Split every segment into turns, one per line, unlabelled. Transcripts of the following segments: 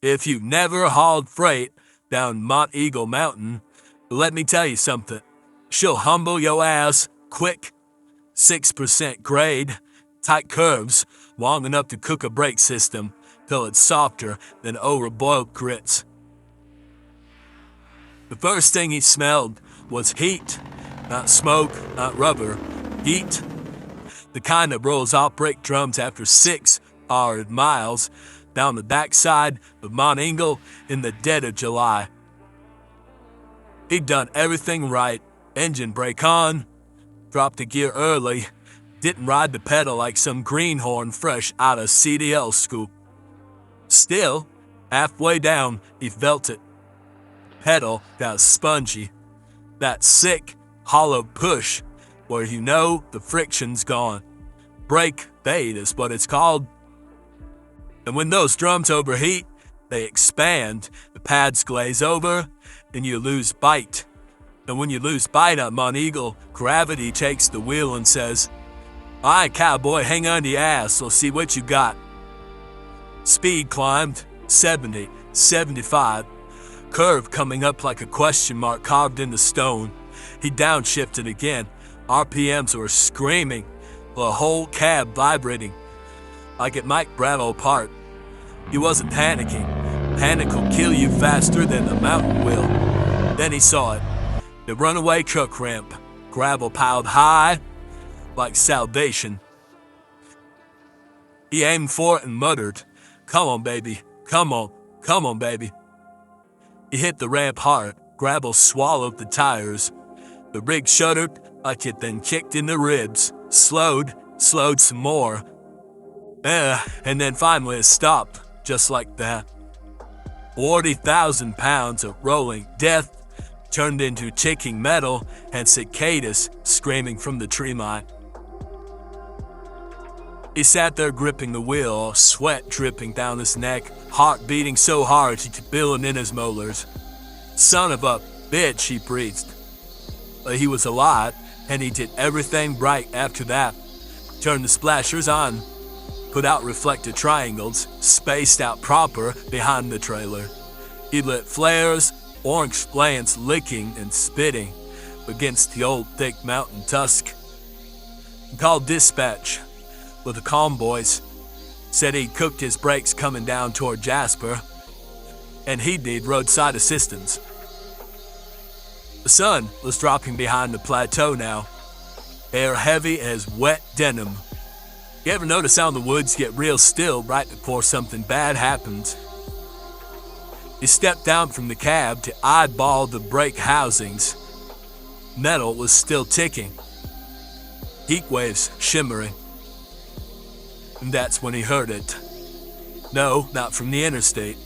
If you've never hauled freight down Monteagle Mountain, let me tell you something. She'll humble your ass quick. 6% grade, tight curves, long enough to cook a brake system till it's softer than overboiled grits. The first thing he smelled was heat. Not smoke, not rubber. Heat. The kind that rolls off brake drums after 6 hard miles down the backside of Monteagle in the dead of July. He'd done everything right. Engine brake on, dropped the gear early, didn't ride the pedal like some greenhorn fresh out of CDL school. Still, halfway down, he felt it. Pedal got spongy. That sick, hollow push where you know the friction's gone. Brake fade is what it's called. And when those drums overheat, they expand, the pads glaze over, and you lose bite. And when you lose bite on Monteagle, gravity takes the wheel and says, "All right, cowboy, hang on to your ass, we'll see what you got." Speed climbed, 70, 75. Curve coming up like a question mark carved into stone. He downshifted again. RPMs were screaming, the whole cab vibrating, like it might rattle apart. He wasn't panicking. Panic will kill you faster than the mountain will. Then he saw it. The runaway truck ramp, gravel piled high, like salvation. He aimed for it and muttered, "Come on, baby, come on, baby." He hit the ramp hard. Gravel swallowed the tires. The rig shuddered like it then kicked in the ribs. Slowed some more. And then finally it stopped, just like that. 40,000 pounds of rolling death turned into ticking metal and cicadas screaming from the tree line. He sat there gripping the wheel, sweat dripping down his neck, heart beating so hard he could feel it in his molars. "Son of a bitch," he breathed. But he was alive, and he did everything right after that. Turned the splashers on, put out reflected triangles, spaced out proper behind the trailer. He lit flares, orange flames licking and spitting against the old thick mountain tusk. He called dispatch with the calm voice, said he'd cooked his brakes coming down toward Jasper, and he'd need roadside assistance. The sun was dropping behind the plateau now, air heavy as wet denim. You ever notice how the woods get real still right before something bad happens? He stepped down from the cab to eyeball the brake housings. Metal was still ticking, heat waves shimmering. And that's when he heard it. No, not from the interstate.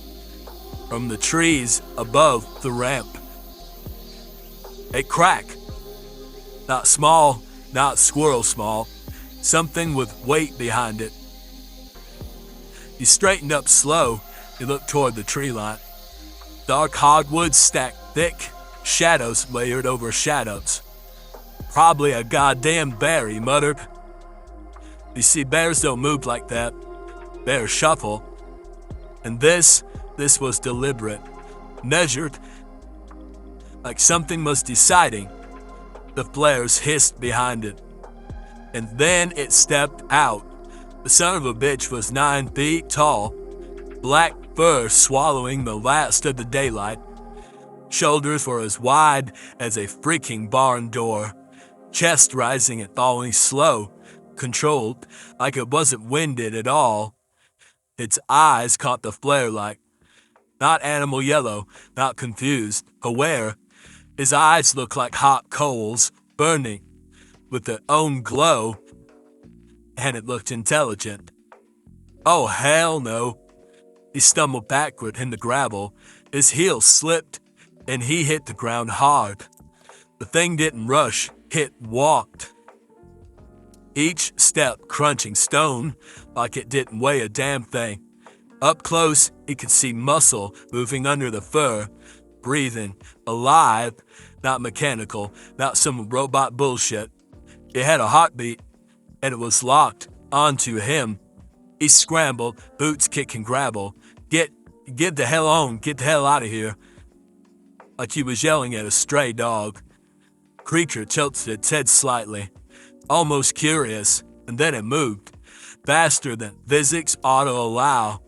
From the trees above the ramp. A crack. Not small, not squirrel small. Something with weight behind it. He straightened up slow. He looked toward the tree line. Dark hardwoods stacked thick, shadows layered over shadows. "Probably a goddamn bear," he muttered. You see, bears don't move like that. Bears shuffle. And this was deliberate, measured, like something was deciding. The flares hissed behind it. And then it stepped out. The son of a bitch was 9 feet tall, black fur swallowing the last of the daylight. Shoulders were as wide as a freaking barn door, chest rising and falling slow, controlled, like it wasn't winded at all. Its eyes caught the flare light. Not animal yellow, not confused, aware. His eyes looked like hot coals, burning, with their own glow, and it looked intelligent. Oh, hell no. He stumbled backward in the gravel. His heel slipped, and he hit the ground hard. The thing didn't rush, it walked. Each step crunching stone like it didn't weigh a damn thing. Up close, he could see muscle moving under the fur, breathing, alive, not mechanical, not some robot bullshit. It had a heartbeat, and it was locked onto him. He scrambled, boots kicking gravel. Get the hell on, get the hell out of here. Like he was yelling at a stray dog. Creature tilted its head slightly, almost curious, and then it moved, faster than physics ought to allow.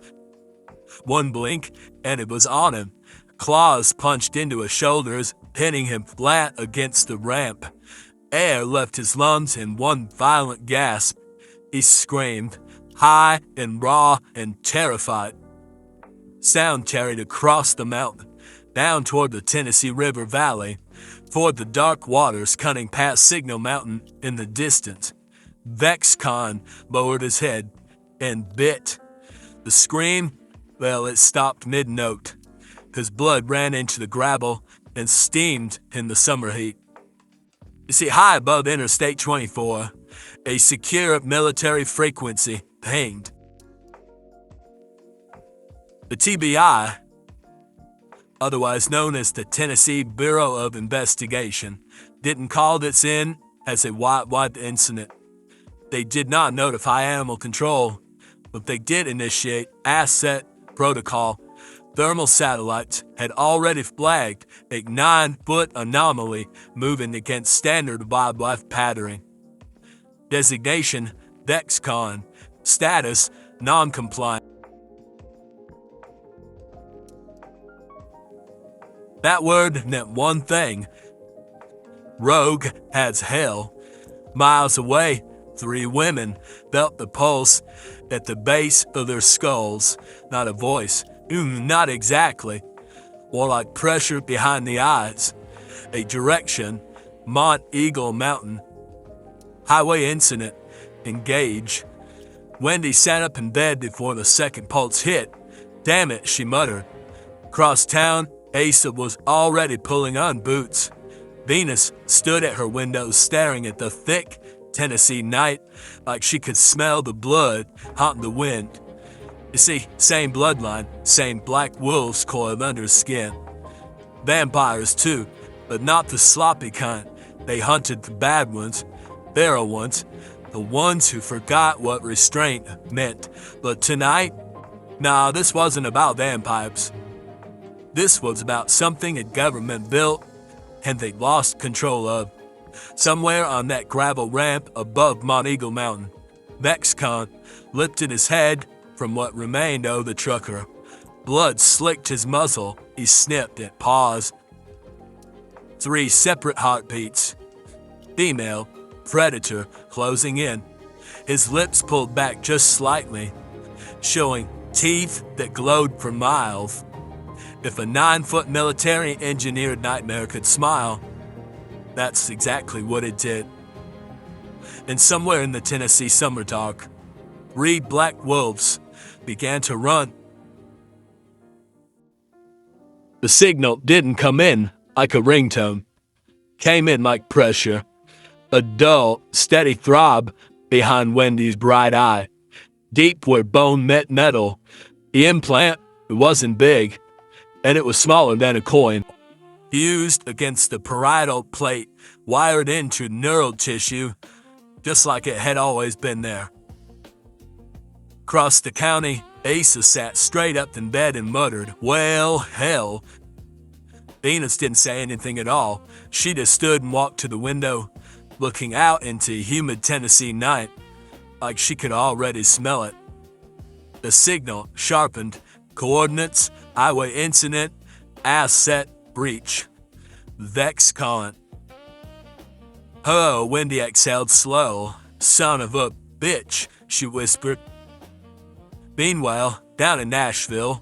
One blink, and it was on him. Claws punched into his shoulders, hitting him flat against the ramp. Air left his lungs in one violent gasp. He screamed, high and raw and terrified. Sound carried across the mountain, down toward the Tennessee River Valley, toward the dark waters cutting past Signal Mountain in the distance. VEXCON lowered his head and bit. The scream, well, it stopped mid-note. His blood ran into the gravel and steamed in the summer heat. You see, high above Interstate 24, a secure military frequency pinged. The TBI, otherwise known as the Tennessee Bureau of Investigation, didn't call this in as a white incident. They did not notify Animal Control, but they did initiate asset protocol. Thermal satellites had already flagged a 9-foot anomaly moving against standard wildlife patterning. Designation VEXCON. Status non-compliant. That word meant one thing. Rogue as hell. Miles away, 3 women felt the pulse at the base of their skulls. Not a voice. Not exactly. More like pressure behind the eyes. A direction. Monteagle Mountain. Highway incident. Engage. Wendy sat up in bed before the second pulse hit. Damn it, she muttered. Across town, Asa was already pulling on boots. Venus stood at her window staring at the thick Tennessee night like she could smell the blood haunting the wind. You see, same bloodline, same black wolves coiled under his skin. Vampires too, but not the sloppy kind. They hunted the bad ones, feral ones, the ones who forgot what restraint meant. But tonight, nah, this wasn't about vampires. This was about something a government built and they lost control of. Somewhere on that gravel ramp above Monteagle Mountain, VEXCON lifted his head from what remained of the trucker. Blood slicked his muzzle. He sniffed and paused. 3 separate heartbeats. Female, predator, closing in. His lips pulled back just slightly, showing teeth that glowed for miles. If a 9-foot military-engineered nightmare could smile, that's exactly what it did. And somewhere in the Tennessee summer dark, 3 black wolves began to run. The signal didn't come in like a ringtone. Came in like pressure. A dull, steady throb behind Wendy's bright eye. Deep where bone met metal. The implant, it wasn't big, and it was smaller than a coin. Fused against the parietal plate, wired into neural tissue, just like it had always been there. Across the county, Asa sat straight up in bed and muttered, "Well, hell." Venus didn't say anything at all. She just stood and walked to the window, looking out into humid Tennessee night, like she could already smell it. The signal sharpened. Coordinates, highway incident, asset breach. VEXCON. Oh, Wendy exhaled slow. "Son of a bitch," she whispered. Meanwhile, down in Nashville,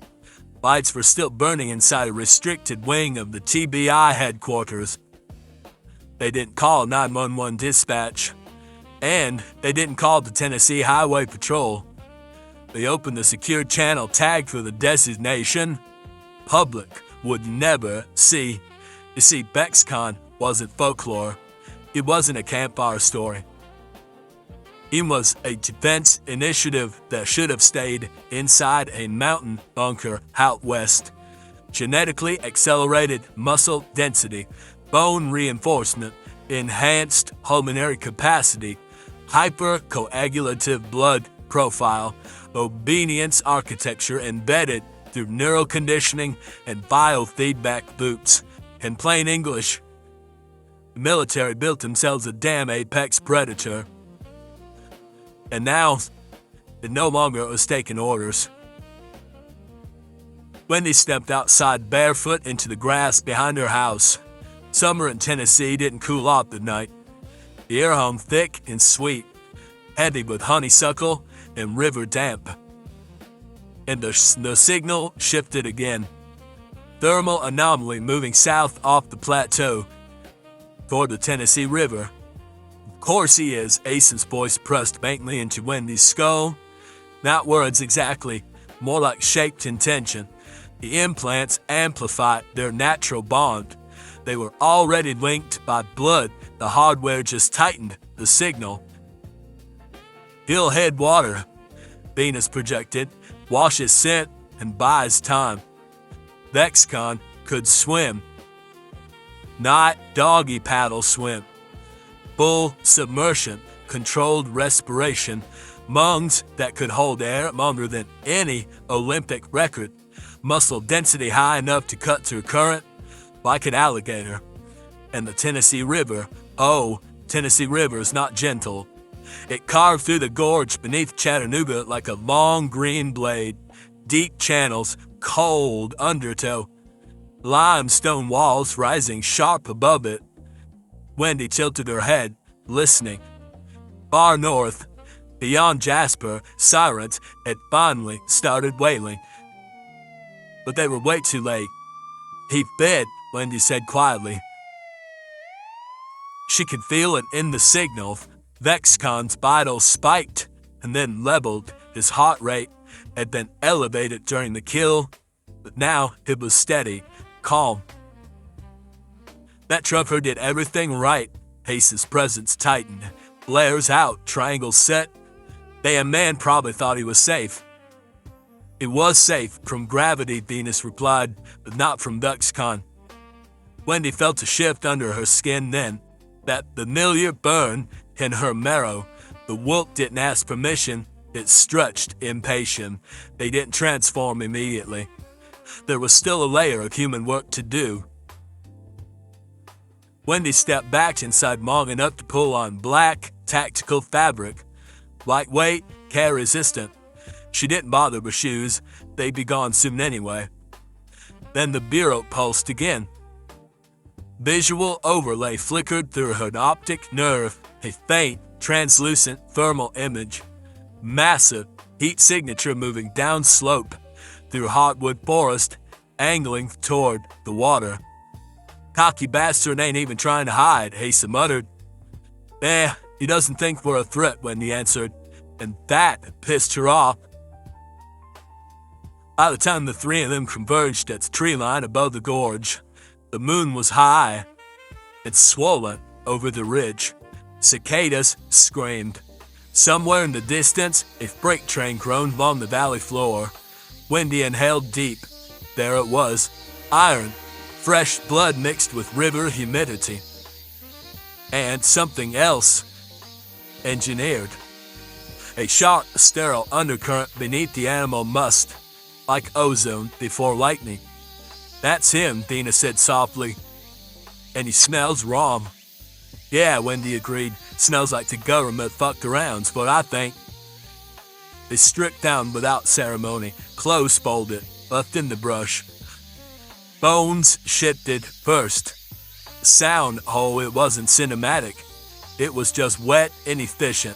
lights were still burning inside a restricted wing of the TBI headquarters. They didn't call 911 dispatch, and they didn't call the Tennessee Highway Patrol. They opened the secure channel tagged for the designation public would never see. You see, VEXCON wasn't folklore. It wasn't a campfire story. It was a defense initiative that should have stayed inside a mountain bunker out west. Genetically accelerated muscle density, bone reinforcement, enhanced pulmonary capacity, hypercoagulative blood profile, obedience architecture embedded through neural conditioning and biofeedback loops. In plain English, the military built themselves a damn apex predator. And now, it no longer was taking orders. Wendy stepped outside barefoot into the grass behind her house. Summer in Tennessee didn't cool off the night. The air hung thick and sweet, heavy with honeysuckle and river damp. And the signal shifted again. Thermal anomaly moving south off the plateau toward the Tennessee River. Of course he is, Asen's voice pressed faintly into Wendy's skull. Not words exactly, more like shaped intention. The implants amplified their natural bond. They were already linked by blood. The hardware just tightened the signal. He'll head water, Venus projected, washes scent and buys time. VEXCON could swim. Not doggy paddle swim. Full submersion, controlled respiration, lungs that could hold air longer than any Olympic record, muscle density high enough to cut through current like an alligator. And the Tennessee River, oh, Tennessee River is not gentle. It carved through the gorge beneath Chattanooga like a long green blade, deep channels, cold undertow, limestone walls rising sharp above it. Wendy tilted her head, listening. Far north, beyond Jasper, sirens had finally started wailing. But they were way too late. He fed, Wendy said quietly. She could feel it in the signal. VEXCON's vitals spiked and then leveled. His heart rate had been elevated during the kill, but now it was steady, calm. That trooper did everything right. Hace's presence tightened. Flares out, triangles set. Damn man probably thought he was safe. It was safe from gravity, Venus replied, but not from VEXCON. Wendy felt a shift under her skin then. That familiar burn in her marrow. The wolf didn't ask permission. It stretched, impatient. They didn't transform immediately. There was still a layer of human work to do. Wendy stepped back inside long enough to pull on black, tactical fabric. Lightweight, care-resistant. She didn't bother with shoes. They'd be gone soon anyway. Then the bureau pulsed again. Visual overlay flickered through her optic nerve. A faint, translucent thermal image. Massive heat signature moving down slope through hardwood forest, angling toward the water. Cocky bastard ain't even trying to hide, Asa muttered. He doesn't think we're a threat, Wendy answered, and that pissed her off. By the time the three of them converged at the tree line above the gorge, the moon was high and swollen over the ridge. Cicadas screamed. Somewhere in the distance, a freight train groaned along the valley floor. Wendy inhaled deep. There it was, iron, fresh blood mixed with river humidity. And something else, engineered. A sharp, sterile undercurrent beneath the animal musk, like ozone before lightning. That's him, Dina said softly. And he smells wrong. Yeah, Wendy agreed. Smells like the government fucked around's what I think. They stripped down without ceremony, clothes folded, left in the brush. Bones shifted first. Sound, it wasn't cinematic. It was just wet and efficient.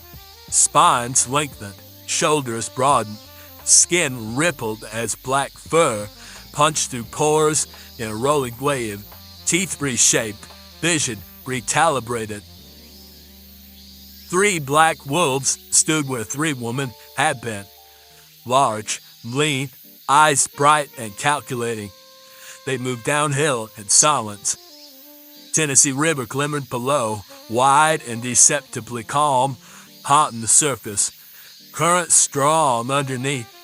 Spines lengthened, shoulders broadened, skin rippled as black fur punched through pores in a rolling wave, teeth reshaped, vision recalibrated. 3 black wolves stood where 3 women had been. Large, lean, eyes bright and calculating. They moved downhill in silence. Tennessee River glimmered below, wide and deceptively calm, haunting the surface. Current strong underneath,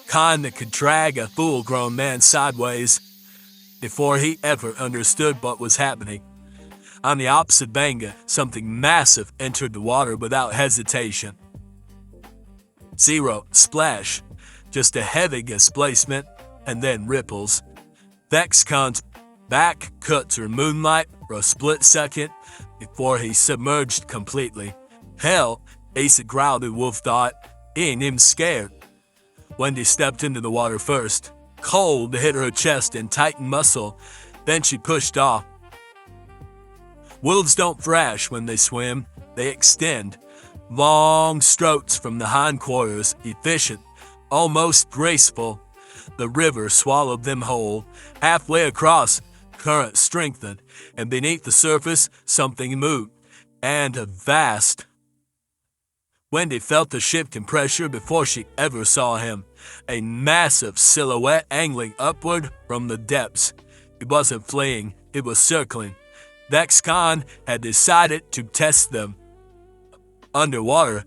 kind that could drag a full-grown man sideways before he ever understood what was happening. On the opposite bank, something massive entered the water without hesitation. 0 splash, just a heavy displacement, and then ripples. VEXCON's back cut through moonlight for a split second before he submerged completely. Hell, Asa growled at Wolf thought. He ain't even scared. Wendy stepped into the water first. Cold hit her chest and tightened muscle. Then she pushed off. Wolves don't thrash when they swim. They extend. Long strokes from the hindquarters, efficient, almost graceful. The river swallowed them whole. Halfway across, current strengthened, and beneath the surface, something moved. And a vast. Wendy felt the shift in pressure before she ever saw him. A massive silhouette angling upward from the depths. It wasn't fleeing, it was circling. VEXCON had decided to test them. Underwater.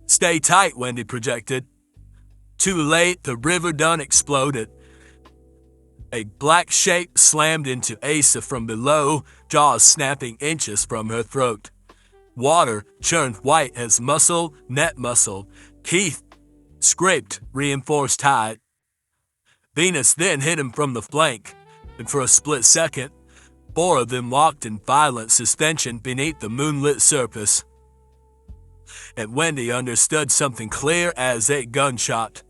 Stay tight, Wendy projected. Too late, the river done exploded. A black shape slammed into Asa from below, jaws snapping inches from her throat. Water churned white as muscle, net muscle. Teeth scraped reinforced hide. Venus then hit him from the flank, and for a split second, 4 of them locked in violent suspension beneath the moonlit surface. And Wendy understood something clear as a gunshot.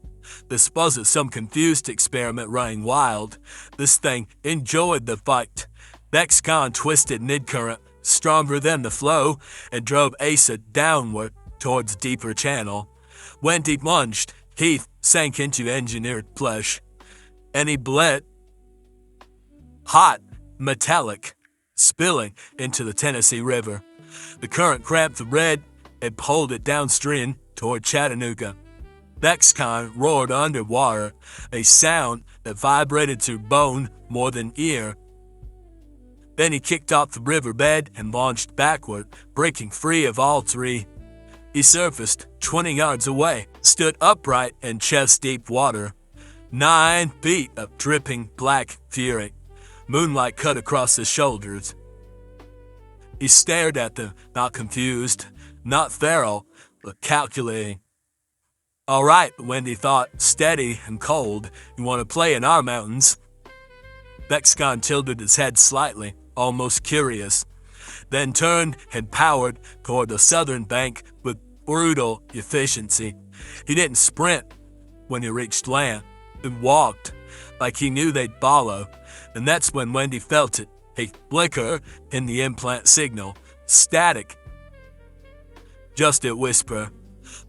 This wasn't some confused experiment running wild. This thing enjoyed the fight. VEXCON twisted mid-current, stronger than the flow, and drove Asa downward towards deeper channel. Wendy lunged, teeth sank into engineered flesh, and he bled. Hot, metallic, spilling into the Tennessee River. The current cramped the red and pulled it downstream toward Chattanooga. VEXCON roared underwater, a sound that vibrated through bone more than ear. Then he kicked off the riverbed and launched backward, breaking free of all 3. He surfaced 20 yards away, stood upright in chest-deep water. 9 feet of dripping black fury. Moonlight cut across his shoulders. He stared at them, not confused, not feral, but calculating. All right, Wendy thought, steady and cold. You want to play in our mountains? VEXCON tilted his head slightly, almost curious, then turned and powered toward the southern bank with brutal efficiency. He didn't sprint when he reached land. He walked like he knew they'd follow, and that's when Wendy felt it, a flicker in the implant signal, static, just a whisper,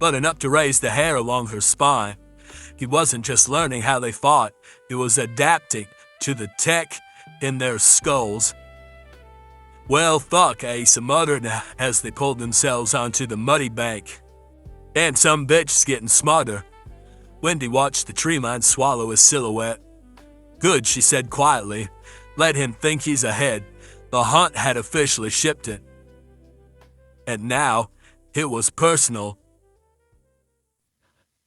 but enough to raise the hair along her spine. He wasn't just learning how they fought, he was adapting to the tech in their skulls. Well, fuck, Asa muttered as they pulled themselves onto the muddy bank. And some bitch's getting smarter. Wendy watched the tree line swallow his silhouette. Good, she said quietly. Let him think he's ahead. The hunt had officially shipped it. And now, it was personal.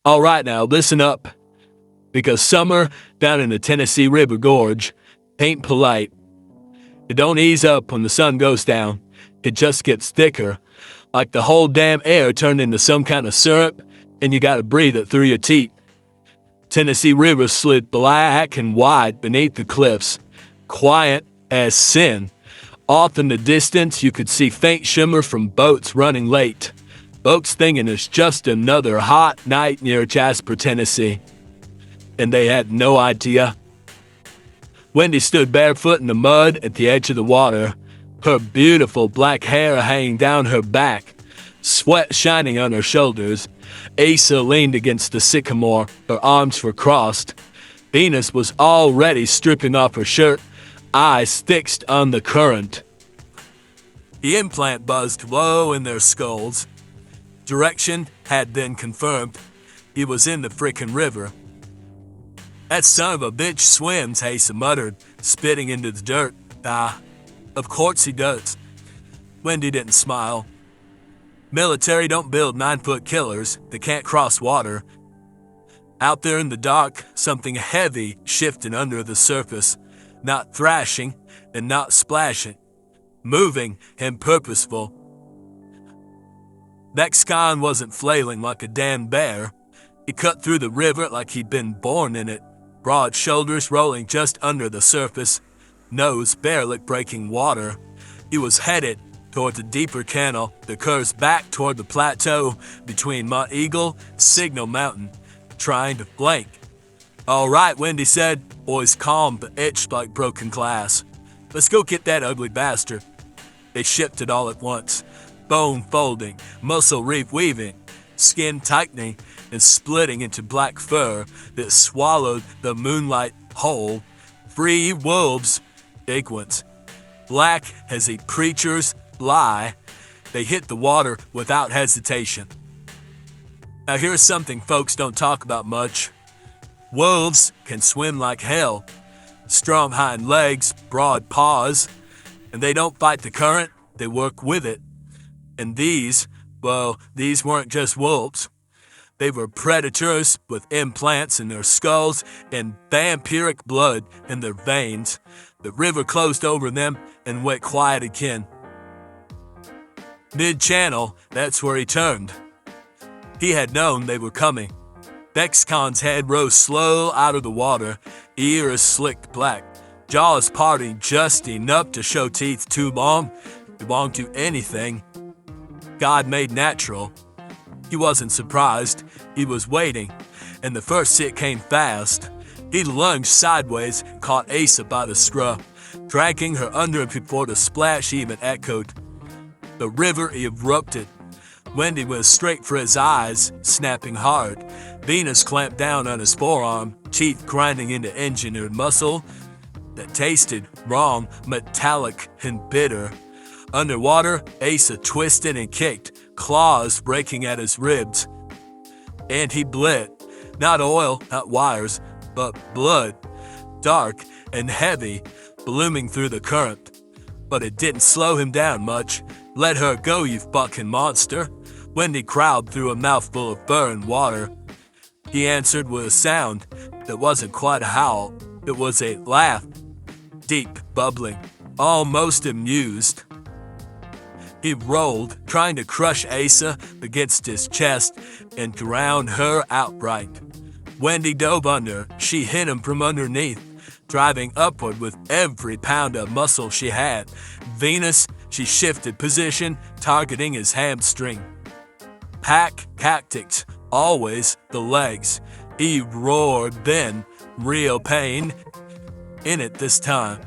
All right now, listen up. Because summer down in the Tennessee River Gorge ain't polite. It don't ease up when the sun goes down. It just gets thicker, like the whole damn air turned into some kind of syrup, and you gotta breathe it through your teeth. Tennessee River slid black and wide beneath the cliffs, quiet as sin. Off in the distance, you could see faint shimmer from boats running late. Folks thinking it's just another hot night near Jasper, Tennessee. And they had no idea. Wendy stood barefoot in the mud at the edge of the water, her beautiful black hair hanging down her back, sweat shining on her shoulders. Asa leaned against the sycamore, her arms were crossed. Venus was already stripping off her shirt, eyes fixed on the current. The implant buzzed low in their skulls. Direction had been confirmed. He was in the frickin' river. That son of a bitch swims, Asa muttered, spitting into the dirt. Ah, of course he does. Wendy didn't smile. Military don't build 9-foot killers that can't cross water. Out there in the dark, something heavy shifted under the surface, not thrashing and not splashing, moving and purposeful. VEXCON wasn't flailing like a damn bear. He cut through the river like he'd been born in it. broad shoulders rolling just under the surface, nose barely breaking water. He was headed toward the deeper canal that curves back toward the plateau between Monteagle and Signal Mountain, trying to flank. "All right," Wendy said, voice calm but itched like broken glass. "Let's go get that ugly bastard." They shifted all at once, bone folding, muscle weaving, skin tightening and splitting into black fur that swallowed the moonlight whole. 3 wolves, big ones, black as a preacher's lie. They hit the water without hesitation. Now here's something folks don't talk about much. Wolves can swim like hell. Strong hind legs, broad paws, and they don't fight the current, they work with it. And these weren't just wolves. They were predators with implants in their skulls and vampiric blood in their veins. The river closed over them and went quiet again. Mid-channel, that's where he turned. He had known they were coming. VEXCON's head rose slow out of the water, ears slicked black, jaws parting just enough to show teeth too long to belong to anything God made natural. He wasn't surprised. He was waiting, and the first hit came fast. He lunged sideways and caught Asa by the scruff, dragging her under him before the splash even echoed. The river erupted. Wendy went straight for his eyes, snapping hard. Venus clamped down on his forearm, teeth grinding into engineered muscle that tasted wrong, metallic and bitter. Underwater, Asa twisted and kicked, claws breaking at his ribs. And he bled. Not oil, not wires, but blood, dark and heavy, blooming through the current. But it didn't slow him down much. "Let her go, you fucking monster." Wendy growled through a mouthful of fur and water. He answered with a sound that wasn't quite a howl. It was a laugh, deep, bubbling, almost amused. He rolled, trying to crush Asa against his chest and drown her outright. Wendy dove under. She hit him from underneath, driving upward with every pound of muscle she had. Venus, she shifted position, targeting his hamstring. Pack tactics, always the legs. He roared then, real pain in it this time.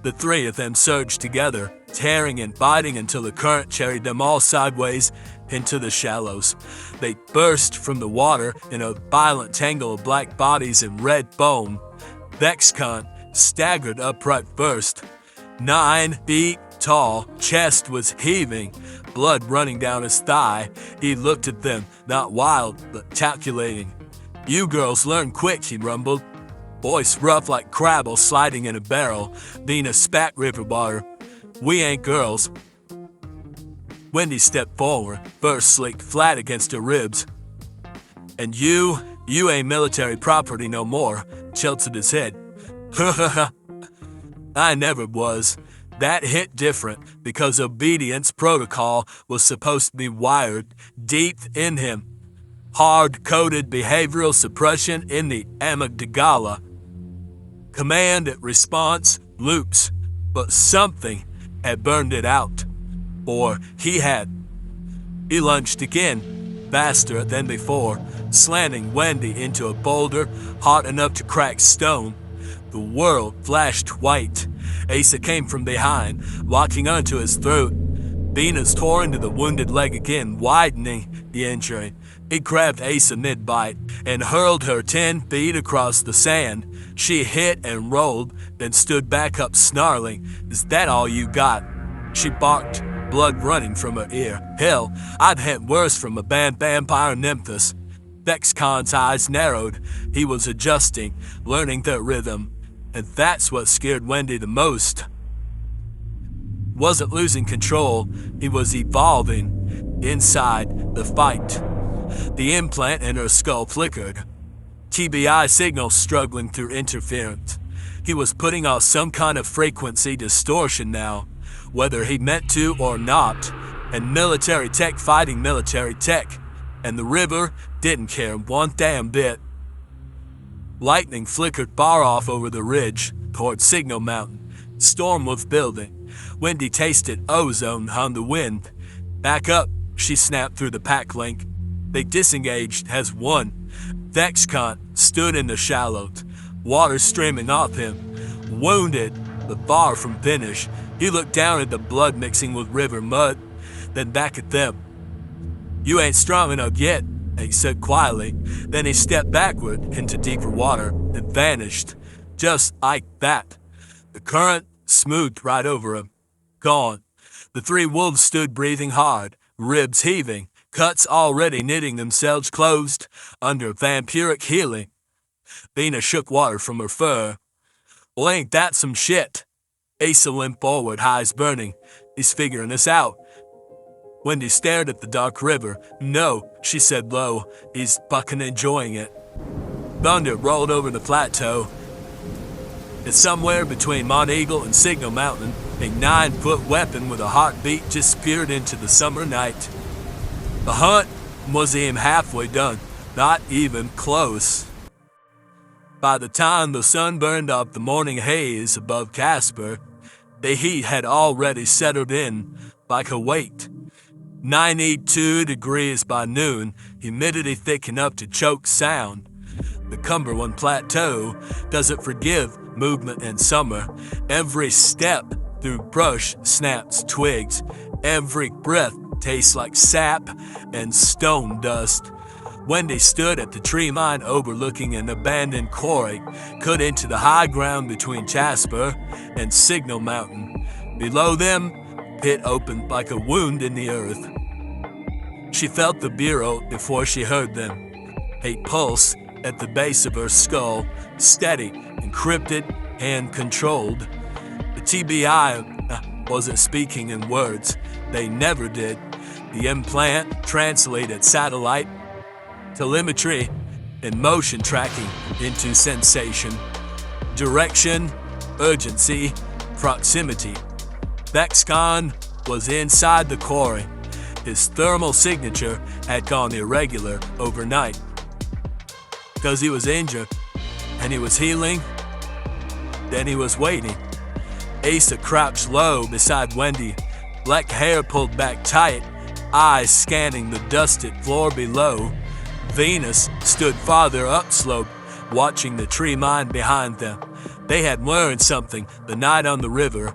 The 3 of them surged together, tearing and biting until the current carried them all sideways into the shallows. They burst from the water in a violent tangle of black bodies and red bone. VEXCON staggered upright first. 9 feet tall, chest was heaving, blood running down his thigh. He looked at them, not wild, but calculating. "You girls learn quick," he rumbled. Voice rough like crabble sliding in a barrel. Venus spat river water. "We ain't girls." Wendy stepped forward, fur slicked flat against her ribs. "And you ain't military property no more," tilted his head. "I never was. That hit different because obedience protocol was supposed to be wired deep in him. Hard-coded behavioral suppression in the amygdala. Command and response loops, but something had burned it out. Or he had. He lunged again, faster than before, slanting Wendy into a boulder hot enough to crack stone. The world flashed white. Asa came from behind, locking onto his throat. Venus tore into the wounded leg again, widening the injury. He grabbed Asa mid-bite and hurled her 10 feet across the sand. She hit and rolled, then stood back up snarling. "Is that all you got?" She barked, blood running from her ear. "Hell, I'd had worse from a bad vampire nymphus." VEXCON's eyes narrowed. He was adjusting, learning their rhythm. And that's what scared Wendy the most. Wasn't losing control, he was evolving inside the fight. The implant in her skull flickered. TBI signal struggling through interference. He was putting off some kind of frequency distortion now, whether he meant to or not, and military tech fighting military tech, and the river didn't care one damn bit. Lightning flickered far off over the ridge toward Signal Mountain. Storm was building. Wendy tasted ozone on the wind. Back up, she snapped through the pack link. They disengaged as one. VEXCON stood in the shallows, water streaming off him. Wounded, but far from finished, he looked down at the blood mixing with river mud, then back at them. "You ain't strong enough yet," he said quietly. Then he stepped backward into deeper water and vanished, just like that. The current smoothed right over him. Gone. The three wolves stood breathing hard, ribs heaving, cuts already knitting themselves closed under vampiric healing. Vina shook water from her fur. "Well, ain't that some shit?" Asa limped forward, eyes burning. "He's figuring us out." Wendy stared at the dark river. "No," she said low, "he's fucking enjoying it." Thunder rolled over the plateau. It's somewhere between Monteagle and Signal Mountain. A 9-foot weapon with a heartbeat disappeared into the summer night. The hunt wasn't even halfway done, not even close. By the time the sun burned up the morning haze above Casper, the heat had already settled in like a weight. 92 degrees by noon, humidity thick enough to choke sound. The Cumberland Plateau doesn't forgive movement in summer. Every step through brush snaps twigs. Every breath tastes like sap and stone dust. Wendy stood at the tree line overlooking an abandoned quarry cut into the high ground between Jasper and Signal Mountain. Below them, pit opened like a wound in the earth. She felt the bureau before she heard them. A pulse at the base of her skull, steady, encrypted, and controlled. The TBI wasn't speaking in words. They never did. The implant translated satellite telemetry and motion tracking into sensation, direction, urgency, proximity. VEXCON was inside the quarry. His thermal signature had gone irregular overnight. Because he was injured, and he was healing, then he was waiting. Asa crouched low beside Wendy, black hair pulled back tight, eyes scanning the dusted floor below. Venus stood farther upslope, watching the tree line behind them. They had learned something the night on the river.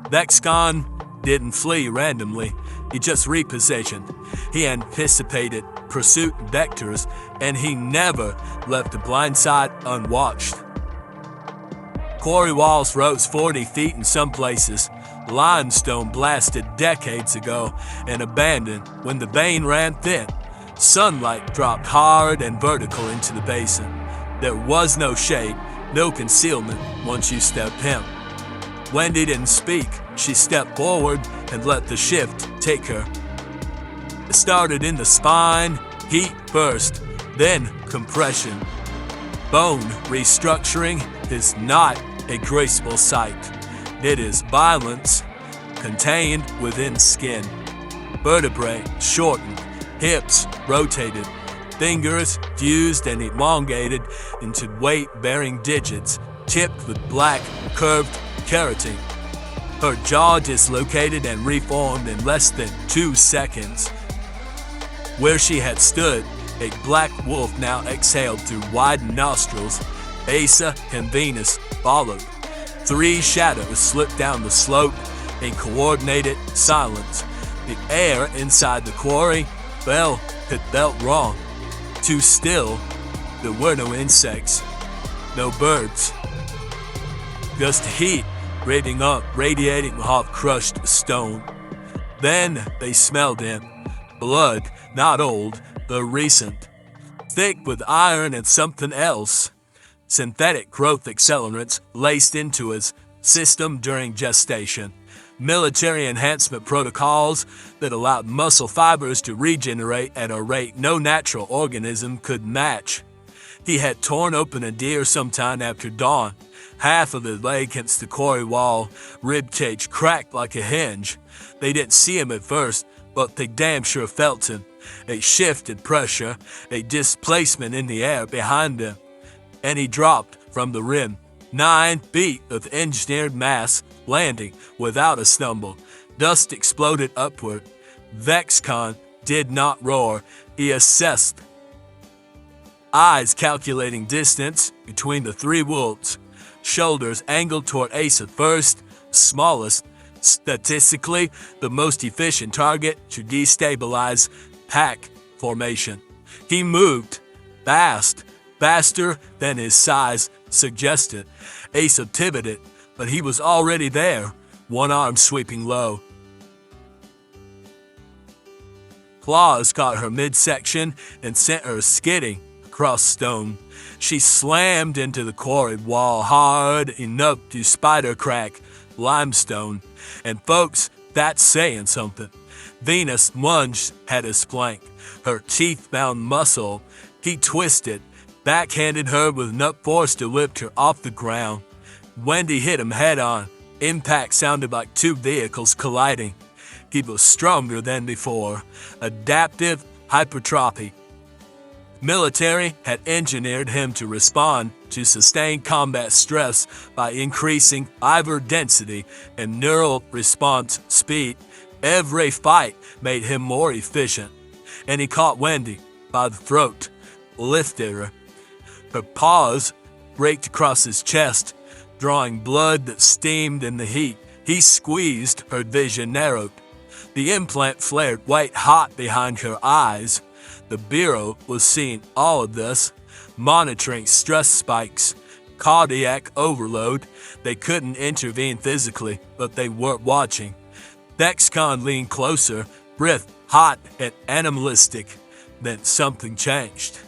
VEXCON didn't flee randomly. He just repositioned. He anticipated pursuit vectors, and he never left the blind side unwatched. Quarry walls rose 40 feet in some places. Limestone blasted decades ago and abandoned when the vein ran thin. Sunlight dropped hard and vertical into the basin. There was no shade, no concealment once you stepped in. Wendy didn't speak. She stepped forward and let the shift take her. It started in the spine, heat first, then compression. Bone restructuring is not a graceful sight. It is violence contained within skin. Vertebrae shortened, hips rotated, fingers fused and elongated into weight-bearing digits tipped with black, curved keratin. Her jaw dislocated and reformed in less than 2 seconds. Where she had stood, a black wolf now exhaled through widened nostrils. Asa and Venus followed. 3 shadows slipped down the slope in coordinated silence. The air inside the quarry it felt wrong. Too still. There were no insects, no birds. Just heat radiating off crushed stone. Then they smelled him. Blood, not old, but recent. Thick with iron and something else. Synthetic growth accelerants laced into his system during gestation. Military enhancement protocols that allowed muscle fibers to regenerate at a rate no natural organism could match. He had torn open a deer sometime after dawn. Half of it lay against the quarry wall, ribcage cracked like a hinge. They didn't see him at first, but they damn sure felt him. A shift in pressure, a displacement in the air behind them. and he dropped from the rim. 9 feet of engineered mass landing without a stumble. Dust exploded upward. VEXCON did not roar. He assessed, eyes calculating distance between the 3 wolves. Shoulders angled toward Asa first, smallest, statistically the most efficient target to destabilize pack formation. He moved fast, faster than his size suggested. Asa pivoted, but he was already there, one arm sweeping low. Claws caught her midsection and sent her skidding across stone. She slammed into the quarry wall hard enough to spider crack limestone. And folks, that's saying something. Venus lunged at his flank, her teeth-bound muscle. He twisted, backhanded her with enough force to lift her off the ground. Wendy hit him head-on. Impact sounded like 2 vehicles colliding. He was stronger than before. Adaptive hypertrophy. Military had engineered him to respond to sustained combat stress by increasing fiber density and neural response speed. Every fight made him more efficient. And he caught Wendy by the throat, lifted her. Her paws raked across his chest, drawing blood that steamed in the heat. He squeezed, her vision narrowed. The implant flared white hot behind her eyes. The Bureau was seeing all of this, monitoring stress spikes, cardiac overload. They couldn't intervene physically, but they were watching. VEXCON leaned closer, breath hot and animalistic. Then something changed.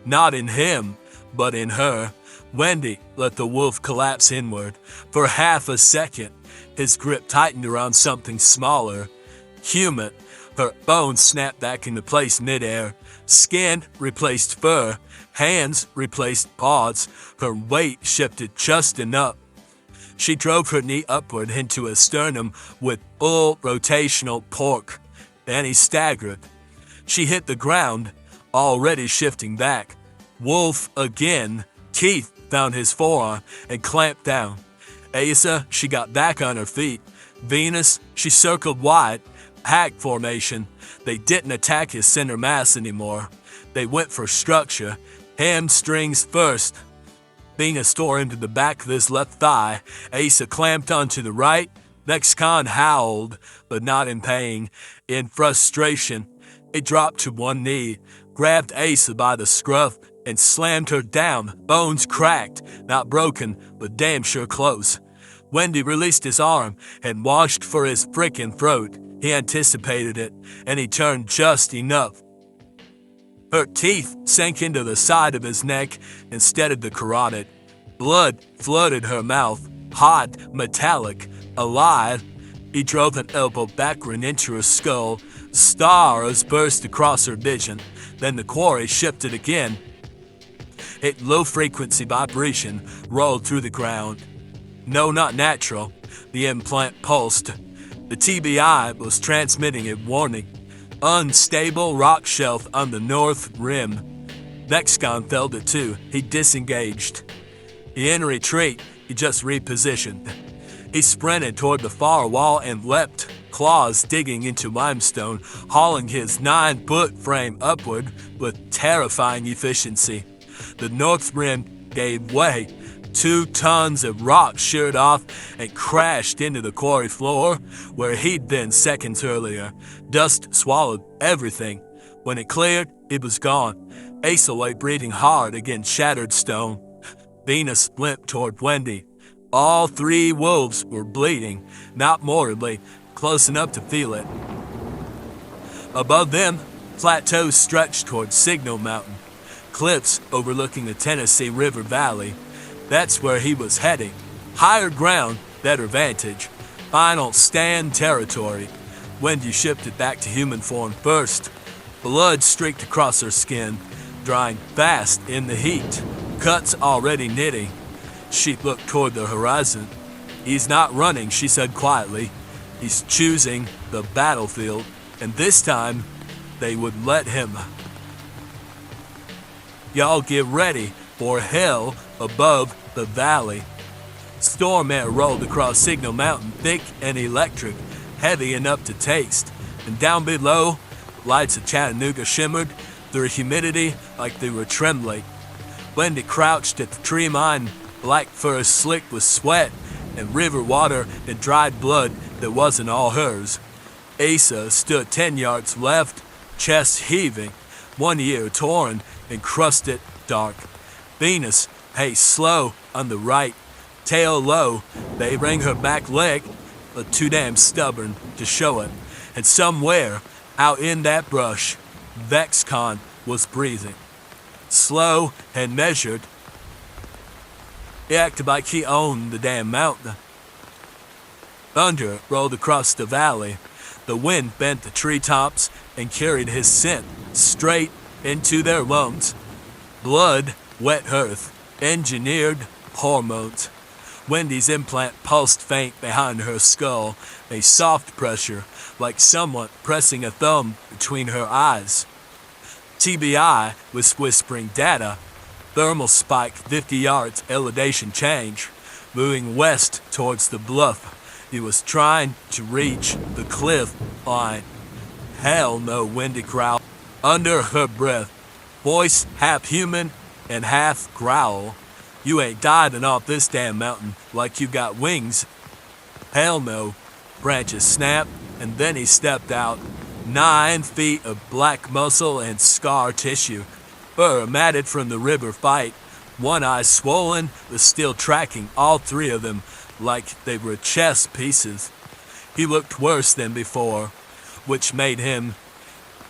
Not in him, but in her. Wendy let the wolf collapse inward. For half a second, his grip tightened around something smaller, human. Her bones snapped back into place midair. Skin replaced fur. Hands replaced paws. Her weight shifted just enough. She drove her knee upward into a sternum with full rotational torque. Then he staggered. She hit the ground, already shifting back. Wolf again. Teeth found his forearm and clamped down. Asa, she got back on her feet. Venus, she circled wide. Pack formation. They didn't attack his center mass anymore. They went for structure. Hamstrings first. Venus tore into the back of his left thigh. Asa clamped onto the right. VEXCON howled, but not in pain. In frustration, he dropped to one knee, grabbed Asa by the scruff, and slammed her down. Bones cracked, not broken, but damn sure close. Wendy released his arm and washed for his frickin' throat. He anticipated it, and he turned just enough. Her teeth sank into the side of his neck instead of the carotid. Blood flooded her mouth, hot, metallic, alive. He drove an elbow backward into her skull. Stars burst across her vision. Then the quarry shifted again. A low-frequency vibration rolled through the ground. No, not natural. The implant pulsed. The TBI was transmitting a warning. Unstable rock shelf on the north rim. VEXCON felt it too. He disengaged. He in retreat. He just repositioned. He sprinted toward the far wall and leapt, claws digging into limestone, hauling his 9-foot frame upward with terrifying efficiency. The north rim gave way. 2 tons of rock sheared off and crashed into the quarry floor where he'd been seconds earlier. Dust swallowed everything. When it cleared, it was gone. Asa lay breathing hard against shattered stone. Venus limped toward Wendy. All 3 wolves were bleeding, not morbidly, close enough to feel it. Above them, plateaus stretched toward Signal Mountain, cliffs overlooking the Tennessee River Valley. That's where he was heading. Higher ground, better vantage. Final stand territory. Wendy shifted back to human form first. Blood streaked across her skin, drying fast in the heat. Cuts already knitting. She looked toward the horizon. He's not running, she said quietly. He's choosing the battlefield, and this time, they would let him. Y'all get ready for hell above the valley. Storm air rolled across Signal Mountain, thick and electric, heavy enough to taste, and down below, lights of Chattanooga shimmered through humidity like they were trembling. Wendy crouched at the tree line, black fur slick with sweat and river water and dried blood that wasn't all hers. Asa stood 10 yards left, chest heaving, one ear torn and crusted dark. Venus paced slow on the right, tail low. They wring her back leg, but too damn stubborn to show it. And somewhere out in that brush, VEXCON was breathing. Slow and measured. He acted like he owned the damn mountain. Thunder rolled across the valley. The wind bent the treetops and carried his scent straight into their lungs. Blood, wet earth, engineered hormones. Wendy's implant pulsed faint behind her skull, a soft pressure, like someone pressing a thumb between her eyes. TBI was whispering data. Thermal spike 50 yards elevation change, moving west towards the bluff. He was trying to reach the cliff line. Hell no, Wendy growled under her breath, voice half human and half growl. You ain't diving off this damn mountain like you got wings. Hell no. Branches snapped, and then he stepped out. 9 feet of black muscle and scar tissue. Fur matted from the river fight. One eye swollen, but still tracking all 3 of them like they were chess pieces. He looked worse than before, which made him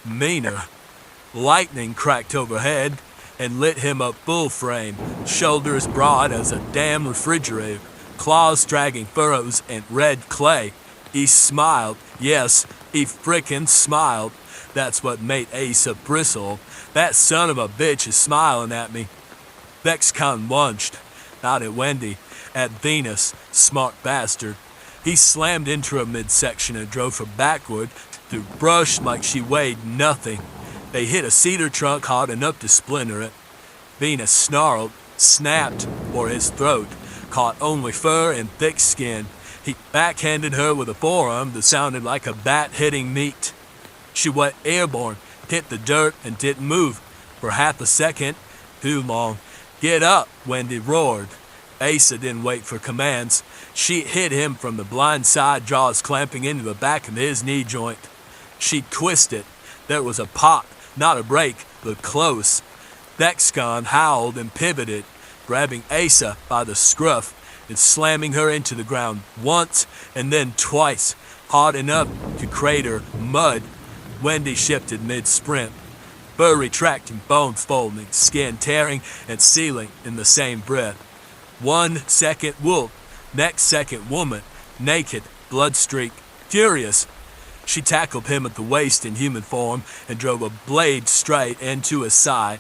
meaner. Lightning cracked overhead and lit him up full frame, shoulders broad as a damn refrigerator, claws dragging furrows and red clay. He smiled. Yes, he frickin' smiled. That's what made Asa bristle. That son of a bitch is smiling at me. VEXCON lunged, not at Wendy, at Venus, smart bastard. He slammed into her midsection and drove her backward through brush like she weighed nothing. They hit a cedar trunk hard enough to splinter it. Venus snarled, snapped for his throat, caught only fur and thick skin. He backhanded her with a forearm that sounded like a bat hitting meat. She went airborne, hit the dirt, and didn't move for half a second. Too long. Get up, Wendy roared. Asa didn't wait for commands. She hit him from the blind side, jaws clamping into the back of his knee joint. She twisted. There was a pop, not a break, but close. VEXCON howled and pivoted, grabbing Asa by the scruff and slamming her into the ground once and then twice, hard enough to crater mud. Wendy shifted mid-sprint, fur retracting, bone folding, skin tearing and sealing in the same breath. 1 second wolf, next second woman, naked, blood streak, furious. She tackled him at the waist in human form and drove a blade straight into his side.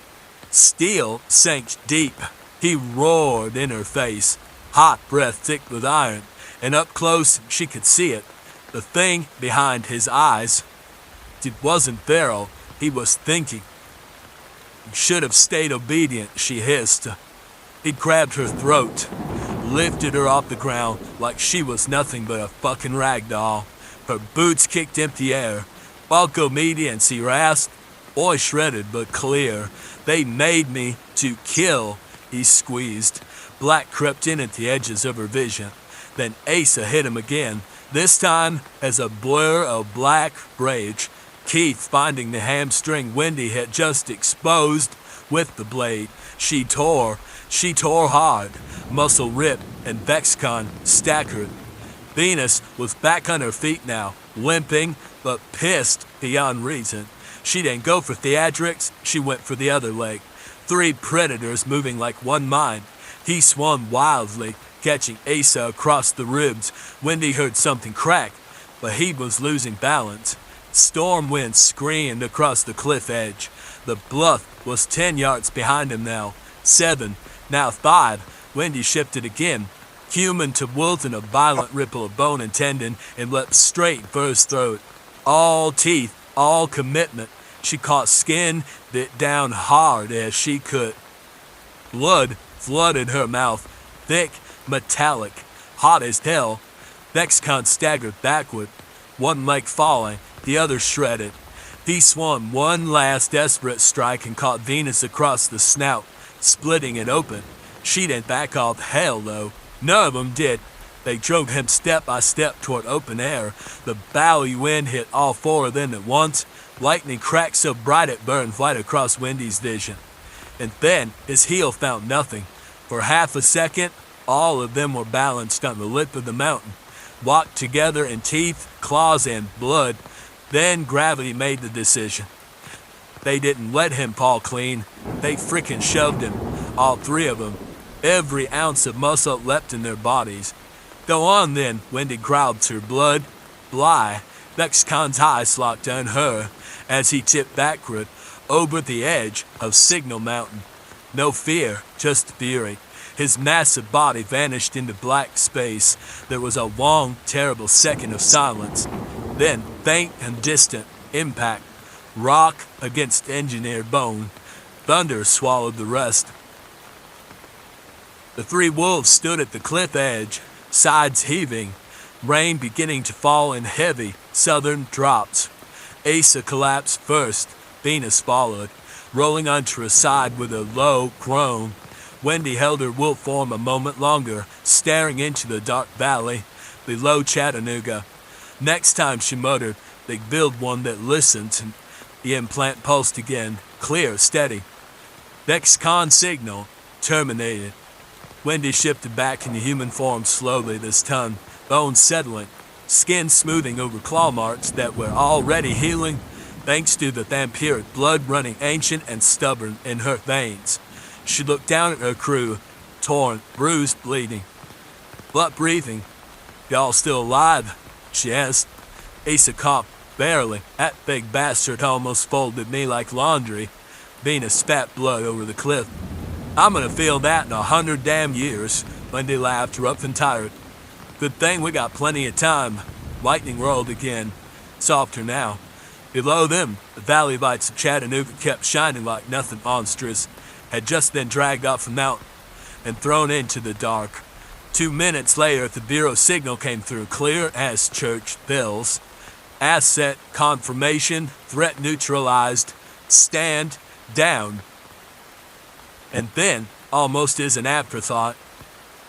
Steel sank deep. He roared in her face, hot breath thick with iron, and up close she could see it, the thing behind his eyes. It wasn't feral, he was thinking. You should have stayed obedient, she hissed. He grabbed her throat, lifted her off the ground like she was nothing but a fucking rag doll. Her boots kicked empty air. Falco medians, he rasped. Voice shredded but clear. They made me to kill, he squeezed. Black crept in at the edges of her vision. Then Asa hit him again, this time as a blur of black rage. Keith finding the hamstring Wendy had just exposed with the blade. She tore hard, muscle ripped, and VEXCON staggered. Venus was back on her feet now, limping, but pissed beyond reason. She didn't go for theatrics, she went for the other leg. 3 predators moving like one mind. He swung wildly, catching Asa across the ribs. Wendy heard something crack, but he was losing balance. Storm wind screamed across the cliff edge. The bluff was 10 yards behind him now. 7, now 5. Wendy shifted again, human to wolf in a violent ripple of bone and tendon, and leapt straight for his throat. All teeth, all commitment. She caught skin, bit down hard as she could. Blood flooded her mouth, thick, metallic, hot as hell. VEXCON staggered backward, one leg falling, the other shredded. He swung one last desperate strike and caught Venus across the snout, splitting it open. She didn't back off. Hell no, none of them did. They drove him step by step toward open air. The bowie wind hit all four of them at once. Lightning cracked so bright it burned right across Wendy's vision. And then his heel found nothing. For half a second, all of them were balanced on the lip of the mountain, locked together in teeth, claws, and blood. Then gravity made the decision. They didn't let him paw clean. They frickin' shoved him, all three of them. Every ounce of muscle leapt in their bodies. Go on then, Wendy growled to her blood. Bly, VEXCON's eyes locked on her as he tipped backward over the edge of Signal Mountain. No fear, just fury. His massive body vanished into black space. There was a long, terrible second of silence. Then, faint and distant, impact. Rock against engineered bone. Thunder swallowed the rest. The three wolves stood at the cliff edge, sides heaving, rain beginning to fall in heavy southern drops. Asa collapsed first, Venus followed, rolling onto her side with a low groan. Wendy held her wolf form a moment longer, staring into the dark valley below Chattanooga. Next time, she muttered, they'd build one that listens, and the implant pulsed again, clear, steady. VEXCON signal terminated. Wendy shifted back into human form slowly this time, bones settling, skin smoothing over claw marks that were already healing, thanks to the vampiric blood running ancient and stubborn in her veins. She looked down at her crew, torn, bruised, bleeding. But breathing. Y'all still alive? She asked. Asa coughed, barely. That big bastard almost folded me like laundry. Venus spat blood over the cliff. I'm gonna feel that in 100 damn years. Wendy laughed, rough and tired. Good thing we got plenty of time. Lightning rolled again, softer now. Below them, the valley lights of Chattanooga kept shining like nothing monstrous had just been dragged off the mountain and thrown into the dark. 2 minutes later, the Bureau signal came through, clear as church bells. Asset confirmation, threat neutralized, stand down. And then, almost as an afterthought,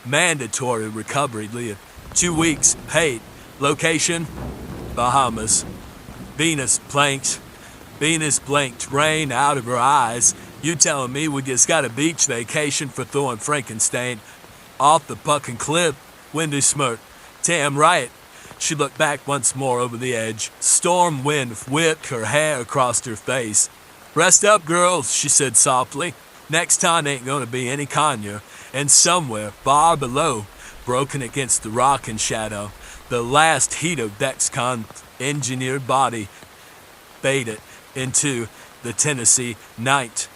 mandatory recovery leave. 2 weeks, paid. Location, Bahamas. Venus blinked, rain out of her eyes. You telling me we just got a beach vacation for Thor and Frankenstein? Off the fucking cliff, Wendy smirked. Damn right. She looked back once more over the edge. Storm wind whipped her hair across her face. Rest up, girls, she said softly. Next time ain't gonna be any conure. And somewhere, far below, broken against the rock and shadow, the last heat of VEXCON's engineered body faded into the Tennessee night.